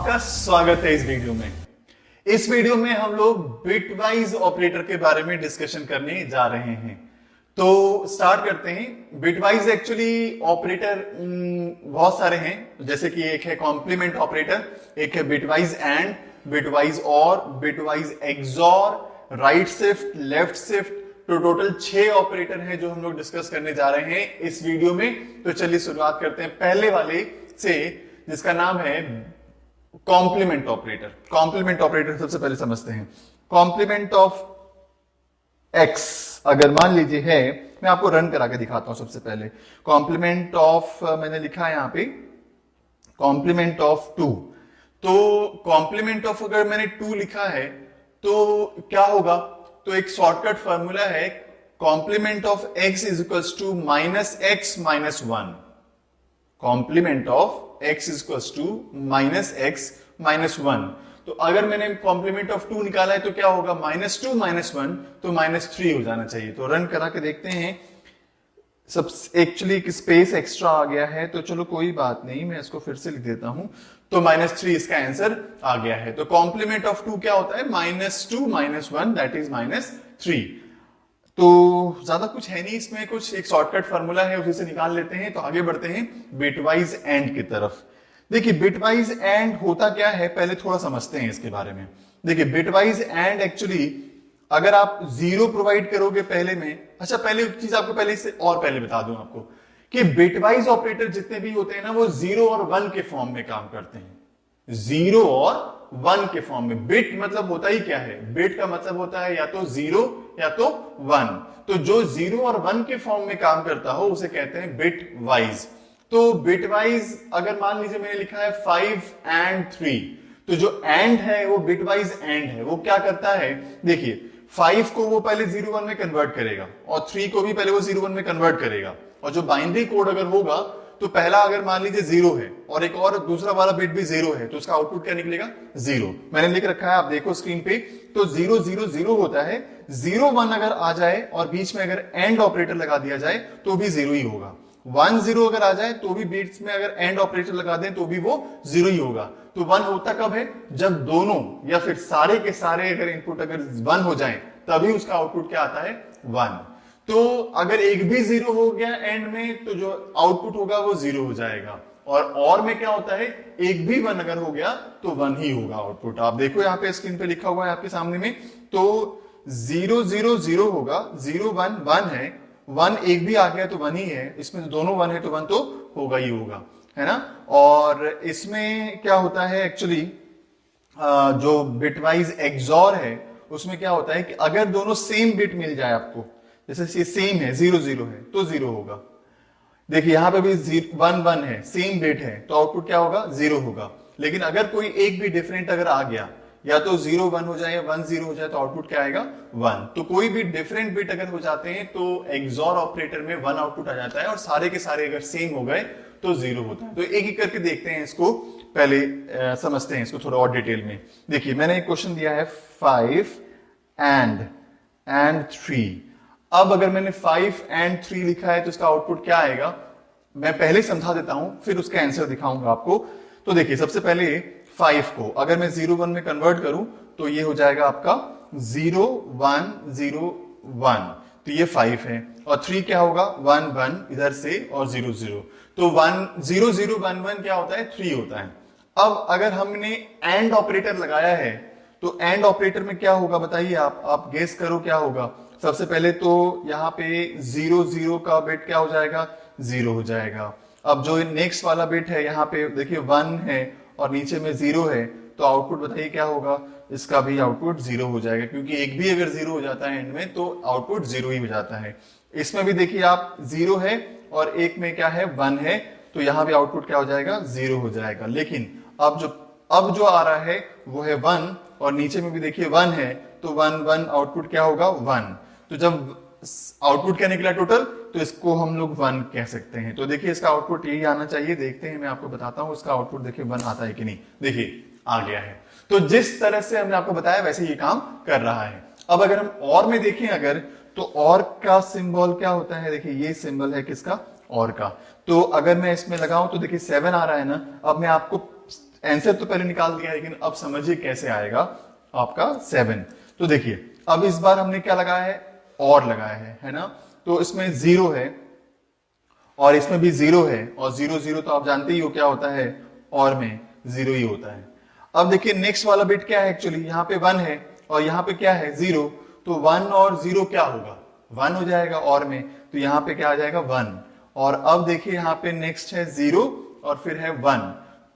आपका स्वागत है इस वीडियो में। इस वीडियो में हम लोग बिटवाइज ऑपरेटर के बारे में डिस्कशन करने जा रहे हैं। तो स्टार्ट करते हैं। बिटवाइज एक्चुअली ऑपरेटर बहुत सारे हैं, जैसे कि एक है कॉम्प्लीमेंट ऑपरेटर, एक है बिटवाइज एंड, बिटवाइज और, bitwise XOR, right shift, left shift. तो टोटल 6 ऑपरेटर हैं जो हम लोग डिस्कस करने जा रहे हैं इस वीडियो में। तो चलिए शुरुआत करते हैं पहले वाले से, जिसका नाम है कॉम्प्लीमेंट ऑपरेटर। कॉम्प्लीमेंट ऑपरेटर सबसे पहले समझते हैं। कॉम्प्लीमेंट ऑफ एक्स अगर मान लीजिए है, मैं आपको रन करा के दिखाता हूं। सबसे पहले कॉम्प्लीमेंट ऑफ, मैंने लिखा है यहां पे कॉम्प्लीमेंट ऑफ 2। तो कॉम्प्लीमेंट ऑफ अगर मैंने 2 लिखा है तो क्या होगा, तो एक शॉर्टकट फॉर्मूला है complement of x is equals to minus x minus 1। Complement of x is equals to minus x minus 1। तो अगर मैंने कॉम्प्लीमेंट ऑफ 2 निकाला है तो क्या होगा, -2 - 1 तो -3 हो जाना चाहिए। तो रन करा के देखते हैं। सब एक्चुअली एक स्पेस एक्स्ट्रा आ गया है, तो चलो कोई बात नहीं, मैं इसको फिर से लिख देता हूं। तो -3 इसका आंसर आ गया है। तो कॉम्प्लीमेंट ऑफ 2 क्या होता है, -2 - 1 दैट इज -3। तो ज्यादा कुछ है नहीं इसमें, कुछ एक शॉर्टकट फार्मूला है उसी से निकाल लेते हैं। तो आगे बढ़ते हैं बिटवाइज एंड की तरफ। देखिए बिटवाइज एंड होता क्या है, पहले थोड़ा समझते हैं इसके बारे में। देखिए बिटवाइज एंड एक्चुअली अगर आप 0 प्रोवाइड करोगे पहले में, अच्छा पहले एक चीज आपको पहले से और पहले बता दूं आपको कि बिटवाइज ऑपरेटर जितने भी होते हैं ना, वो 0 और 1 के फॉर्म में काम करते हैं। 0 और 1 के फॉर्म में। बिट मतलब होता ही क्या है, बिट का मतलब होता है या तो 0 या तो 1। तो जो 0 और 1 के फॉर्म में काम करता हो उसे कहते हैं बिट वाइज। तो बिटवाइज अगर मान लीजिए मैंने लिखा है 5 and 3, तो जो एंड है वो बिटवाइज एंड है। वो क्या करता है, देखिए 5 को वो पहले 0 1 में कन्वर्ट करेगा और 3 को भी पहले वो 0 1 में कन्वर्ट करेगा। और जो बाइनरी कोड अगर होगा तो पहला अगर मान लीजिए 0 है और एक और दूसरा वाला बिट भी 0 है, तो उसका आउटपुट क्या निकलेगा, 0। मैंने लिख रखा है, आप देखो स्क्रीन पे। तो 0 0 0 होता है। 0 1 अगर आ जाए और बीच में अगर एंड ऑपरेटर लगा दिया जाए तो भी 0 ही होगा। 1 0 अगर आ जाए तो भी बीच में अगर एंड ऑपरेटर लगा दें तो भी वो 0 ही होगा। तो 1 होता कब है, जब दोनों या फिर सारे के सारे अगर इनपुट अगर 1 हो जाए तभी उसका आउटपुट क्या आता है, 1। तो अगर एक भी 0 हो गया एंड में तो जो आउटपुट होगा वो 0 हो जाएगा। और में क्या होता है, एक भी 1 अगर हो गया तो 1 ही होगा आउटपुट। आप देखो यहाँ पे स्क्रीन पे लिखा हुआ है आपके सामने में। तो 0 0 0 होगा, 0 1 1 है, 1 एक भी आ गया तो 1 ही है। इसमें तो दोनों 1 है तो 1 तो होगा ही होगा, है ना। और इसमें क्या होता है एक्चुअली, जो बिटवाइज एक्सॉर है उसमें क्या होता है कि अगर दोनों सेम बिट मिल जाए आपको, जैसे ये सेम है 0 0 है तो 0 होगा। देखिए यहां पे भी 1 1 है, सेम बिट है, तो आउटपुट क्या होगा, 0 होगा। लेकिन अगर कोई एक भी डिफरेंट अगर आ गया, या तो 0 1 हो जाए या 1 0 हो जाए, तो आउटपुट क्या आएगा, 1। तो कोई भी डिफरेंट बिट अगर हो जाते हैं तो एक्सॉर ऑपरेटर में 1 आउटपुट आ जाता है, और सारे के सारे अगर सेम हो गए तो 0 होता है। तो एक एक करके देखते हैं इसको, पहले समझते हैं इसको थोड़ा और डिटेल में। देखिए मैंने एक क्वेश्चन दिया है 5 and 3। अब अगर मैंने 5 and 3 लिखा है तो इसका आउटपुट क्या आएगा, मैं पहले समझा देता हूं फिर उसका आंसर दिखाऊंगा आपको। तो देखिए सबसे पहले 5 को अगर मैं 0 1 में कन्वर्ट करूं तो ये हो जाएगा आपका 0 1 0 1, तो ये 5 है। और 3 क्या होगा, 1 1 इधर से और 0 0, तो 1 0 0 1 1 क्या होता है, 3 होता है। अब अगर हमने एंड ऑपरेटर लगाया है तो एंड ऑपरेटर में क्या होगा बताइए, आप गेस करो क्या होगा। सबसे पहले तो यहाँ पे 0 0 का बिट क्या हो जाएगा, 0 हो जाएगा। अब जो नेक्स्ट वाला बिट है यहाँ पे देखिए 1 है और नीचे में 0 है, तो आउटपुट बताइए क्या होगा, इसका भी आउटपुट 0 हो जाएगा, क्योंकि एक भी अगर 0 हो जाता है एंड में तो आउटपुट 0 ही हो जाता है। इसमें भी देखिए आप 0 है और एक में क्या है, 1 है, तो यहाँ भी आउटपुट क्या हो जाएगा, 0 हो जाएगा। लेकिन अब जो आ रहा है वो है 1, और नीचे में भी देखिए 1 है, तो 1 1 आउटपुट क्या होगा, 1। तो जब आउटपुट क्या निकला टोटल, तो इसको हम लोग 1 कह सकते हैं। तो देखिए इसका आउटपुट यही आना चाहिए। देखते हैं, मैं आपको बताता हूं इसका आउटपुट देखिए 1 आता है कि नहीं। देखिए आ गया है। तो जिस तरह से हमने आपको बताया वैसे ये काम कर रहा है। अब अगर हम और में देखें अगर, तो और का सिंबल क्या होता है, देखिए ये सिंबल है किसका, और का। तो अगर मैं इसमें लगाऊं तो देखिए 7 आ रहा है ना। अब मैं आपको आंसर तो पहले निकाल दिया, लेकिन अब समझिए कैसे आएगा आपका 7। तो देखिए अब इस बार हमने क्या लगाया है, और लगाया है ना। तो इसमें 0 है और इसमें भी 0 है, और 0 0 तो आप जानते ही हो क्या होता है, और में 0 ही होता है। अब देखिए नेक्स्ट वाला बिट क्या है, एक्चुअली यहाँ पे 1 है और यहाँ पे क्या है 0, तो 1 और 0 क्या होगा, 1 हो जाएगा और में, तो यहाँ पे क्या आ जाएगा 1। और अब देखिए यहाँ पे नेक्स्ट है 0 और फिर है 1,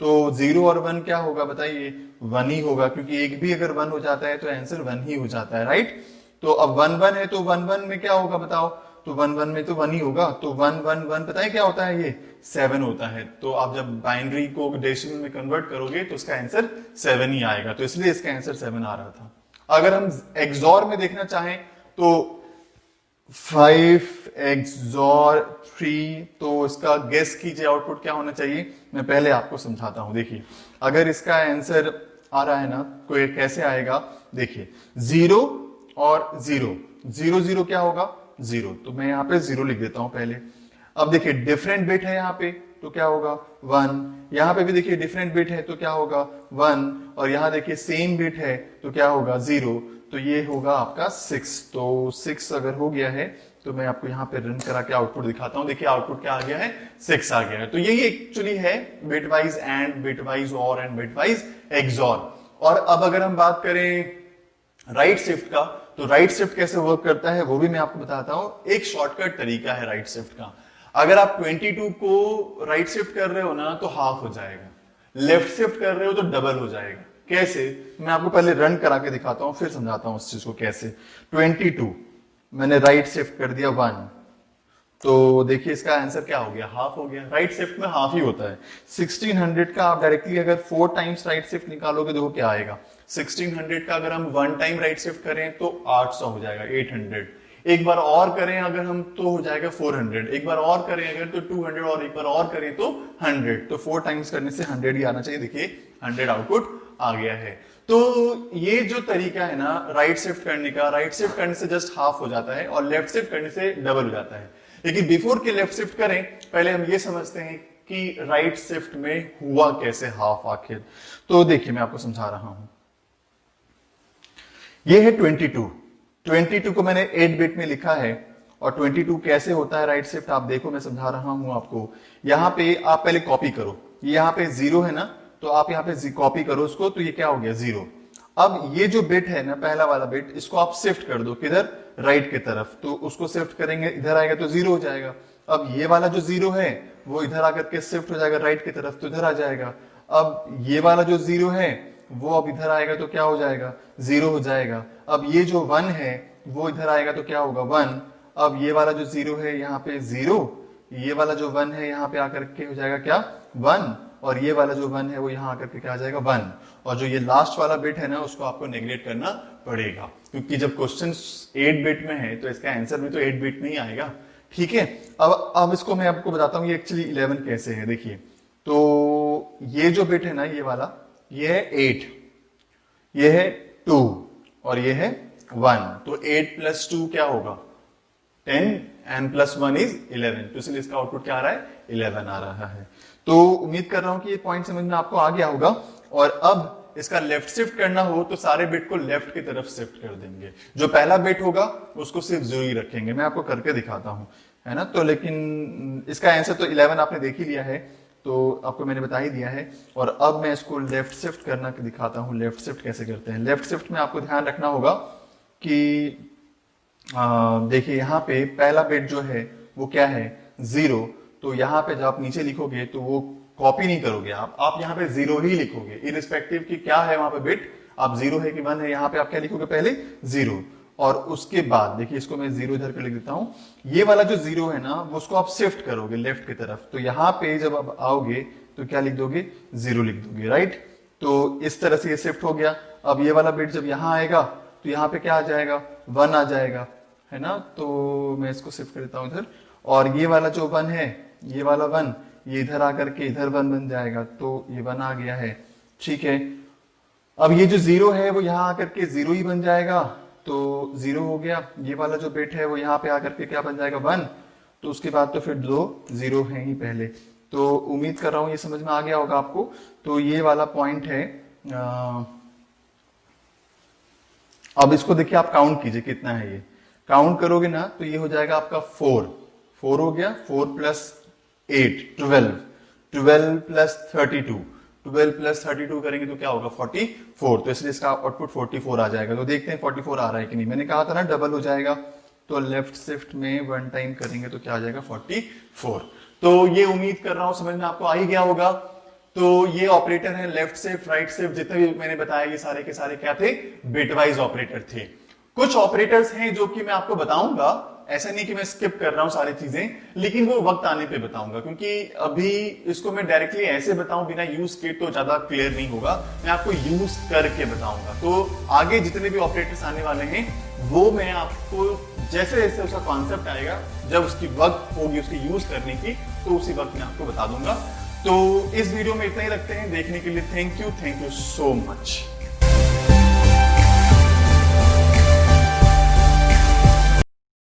तो 0 और 1 क्या होगा बताइए, 1 ही होगा, क्योंकि एक भी अगर 1 हो जाता है तो आंसर 1 ही हो जाता है, राइट। तो अब 1 1 है तो 1 1 में क्या होगा बताओ, तो 1 1 में तो 1 ही होगा, तो 1 1 1 पता है क्या होता है, ये 7 होता है। तो आप जब बाइनरी को डेसिमल में कन्वर्ट करोगे तो इसका आंसर 7 ही आएगा, तो इसलिए इसका आंसर 7 आ रहा था। अगर हम एक्सॉर में देखना चाहें तो 5 XOR 3, तो इसका गेस कीजिए आउटपुट क्या होना चाहिए। मैं पहले आपको समझाता हूं, देखिए अगर इसका आंसर आ रहा है ना, कोई कैसे आएगा, देखिए 0 और 0 0 0 क्या होगा 0, तो मैं यहाँ पे 0 लिख देता हूं पहले। अब देखिए डिफरेंट बिट है यहाँ पे, तो क्या होगा 1, यहाँ पे भी देखिए डिफरेंट बिट है तो क्या होगा 1, और यहाँ देखिए सेम बिट है तो क्या होगा 0, तो ये होगा आपका 6। तो 6 अगर हो गया है तो मैं आपको यहाँ पे रन करा के आउटपुट दिखाता हूँ। देखिए आउटपुट क्या आ गया है, 6 आ गया है। तो यही एक्चुअली है bit wise and, bit wise और एंड बिट वाइज एक्सॉर। और अब अगर हम बात करें राइट शिफ्ट का, तो राइट शिफ्ट कैसे वर्क करता है वो भी मैं आपको बताता हूं। एक शॉर्टकट तरीका है राइट शिफ्ट का। अगर आप 22 को राइट शिफ्ट कर रहे हो ना तो हाफ हो जाएगा, लेफ्ट शिफ्ट कर रहे हो तो डबल हो जाएगा। कैसे, मैं आपको पहले रन करा के दिखाता हूं, फिर समझाता हूं उस चीज को कैसे। 22 मैंने राइट शिफ्ट कर दिया 1, तो देखिए इसका आंसर क्या हो गया, हाफ हो गया। राइट शिफ्ट में हाफ ही होता है। 1600 का आप डायरेक्टली अगर 4 टाइम्स राइट शिफ्ट निकालोगे देखो क्या आएगा। 1600 का अगर हम 1 टाइम राइट शिफ्ट करें तो 800 हो जाएगा, 800। एक बार और करें अगर हम तो हो जाएगा 400, एक बार और करें अगर तो 200, और एक बार और करें तो 100। तो 4 टाइम्स करने से 100 ही आना चाहिए। देखिए 100 आउटपुट आ गया है। तो ये जो तरीका है ना राइट शिफ्ट करने का, राइट शिफ्ट करने से जस्ट हाफ हो जाता है और लेफ्ट शिफ्ट करने से डबल हो जाता है। लेकिन बिफोर के लेफ्ट शिफ्ट करें पहले हम ये समझते हैं कि राइट शिफ्ट में हुआ कैसे हाफ आखिर। तो देखिए मैं आपको समझा रहा हूं। ये है 22 को मैंने 8 बिट में लिखा है, और 22 कैसे होता है राइट शिफ्ट आप देखो, मैं समझा रहा हूं आपको। यहां पे आप पहले कॉपी करो, ये यहां पे 0 है ना, तो आप यहां पे कॉपी करो उसको, तो ये क्या हो गया 0। अब ये जो बिट है ना पहला वाला बिट, इसको आप शिफ्ट कर दो किधर, राइट की तरफ, तो उसको शिफ्ट करेंगे इधर आएगा तो 0 हो जाएगा। अब ये वाला जो 0 है वो इधर आकर के शिफ्ट हो जाएगा राइट की तरफ, तो इधर आ जाएगा। अब ये वाला जो 0 है वो अब इधर आएगा तो क्या हो जाएगा, 0 हो जाएगा। अब ये जो 1 है वो इधर आएगा तो क्या होगा 1। अब ये वाला जो 0 है यहाँ पे 0, ये वाला जो 1 है यहाँ पे आकर के हो जाएगा क्या 1, और ये वाला जो 1 है वो यहाँ आकर के क्या आ जाएगा 1। और जो ये लास्ट वाला बिट है ना उसको आपको नेग्लेक्ट करना पड़ेगा, क्योंकि जब क्वेश्चन 8 बिट में है तो इसका आंसर में तो 8 बिट नहीं आएगा। ठीक है, अब इसको मैं आपको बताता हूँ ये एक्चुअली 11 कैसे है। देखिए तो ये जो बिट है ना ये वाला, ये है 8, ये है 2 और ये है 1, तो 8 + 2 क्या होगा 10 and +1 is 11, तो इसलिए इसका आउटपुट क्या आ रहा है 11 आ रहा है। तो उम्मीद कर रहा हूं कि ये पॉइंट समझ में आपको आ गया होगा। और अब इसका लेफ्ट शिफ्ट करना हो तो सारे बिट को लेफ्ट की तरफ शिफ्ट कर देंगे, जो पहला बिट होगा उसको सिर्फ 0 ही रखेंगे। मैं आपको करके दिखाता हूं, है ना। तो लेकिन इसका आंसर तो 11 आपने देख ही लिया है, तो आपको मैंने बता ही दिया है। और अब मैं इसको लेफ्ट शिफ्ट करना दिखाता हूं, लेफ्ट शिफ्ट कैसे करते हैं। लेफ्ट शिफ्ट में आपको ध्यान रखना होगा कि देखिए यहाँ पे पहला बिट जो है वो क्या है 0, तो यहाँ पे जब आप नीचे लिखोगे तो वो कॉपी नहीं करोगे आप यहाँ पे 0 ही लिखोगे, इरिस्पेक्टिव कि क्या है वहां पे बिट, आप 0 है कि 1 है, यहाँ पे आप क्या लिखोगे पहले 0। और उसके बाद देखिए इसको मैं 0 इधर पे लिख देता हूं, ये वाला जो 0 है ना वो उसको आप शिफ्ट करोगे लेफ्ट की तरफ, तो यहाँ पे जब आप आओगे तो क्या लिख दोगे 0 लिख दोगे, राइट। तो इस तरह से ये शिफ्ट हो गया। अब ये वाला बिट जब यहाँ आएगा तो यहाँ पे क्या आ जाएगा 1 आ जाएगा, है ना। तो मैं इसको शिफ्ट कर देता हूं इधर, और ये वाला जो 1 है, ये वाला 1 ये इधर आकर के इधर 1 बन जाएगा, तो ये 1 आ गया है। ठीक है, अब ये जो 0 है वो यहाँ आकर के 0 ही बन जाएगा, तो 0 हो गया। ये वाला जो बिट है वो यहाँ पे आकर के क्या बन जाएगा 1, तो उसके बाद तो फिर 2 0 है ही पहले। तो उम्मीद कर रहा हूं ये समझ में आ गया होगा आपको। तो ये वाला पॉइंट है। अब इसको देखिए, आप काउंट कीजिए कितना है ये। काउंट करोगे ना तो ये हो जाएगा आपका 4 हो गया, 4 प्लस 8 12, 12 प्लस 32, 12 प्लस 32 करेंगे तो क्या होगा 44। तो इसलिए इसका आउटपुट 44 आ जाएगा। तो देखते हैं 44 आ रहा है कि नहीं। मैंने कहा था ना डबल हो जाएगा, तो लेफ्ट शिफ्ट में 1 टाइम करेंगे तो क्या आ जाएगा 44। तो ये उम्मीद कर रहा हूं समझ में आपको आ ही गया होगा। तो ये ऑपरेटर है लेफ्ट शिफ्ट, राइट शिफ्ट, जितने भी मैंने बताया ये सारे के सारे क्या थे, बिटवाइज ऑपरेटर थे। कुछ ऑपरेटर्स हैं जो कि मैं आपको बताऊंगा, ऐसा नहीं कि मैं स्किप कर रहा हूं सारी चीजें, लेकिन वो वक्त आने पे बताऊंगा, क्योंकि अभी इसको मैं डायरेक्टली ऐसे बताऊं बिना यूज किए तो ज्यादा क्लियर नहीं होगा। मैं आपको यूज करके बताऊंगा। तो आगे जितने भी ऑपरेटर्स आने वाले हैं वो मैं आपको जैसे जैसे उसका कॉन्सेप्ट आएगा, जब उसकी वक्त होगी उसकी यूज करने की, तो उसी वक्त मैं आपको बता दूंगा। तो इस वीडियो में इतना ही रखते हैं। देखने के लिए थैंक यू सो मच।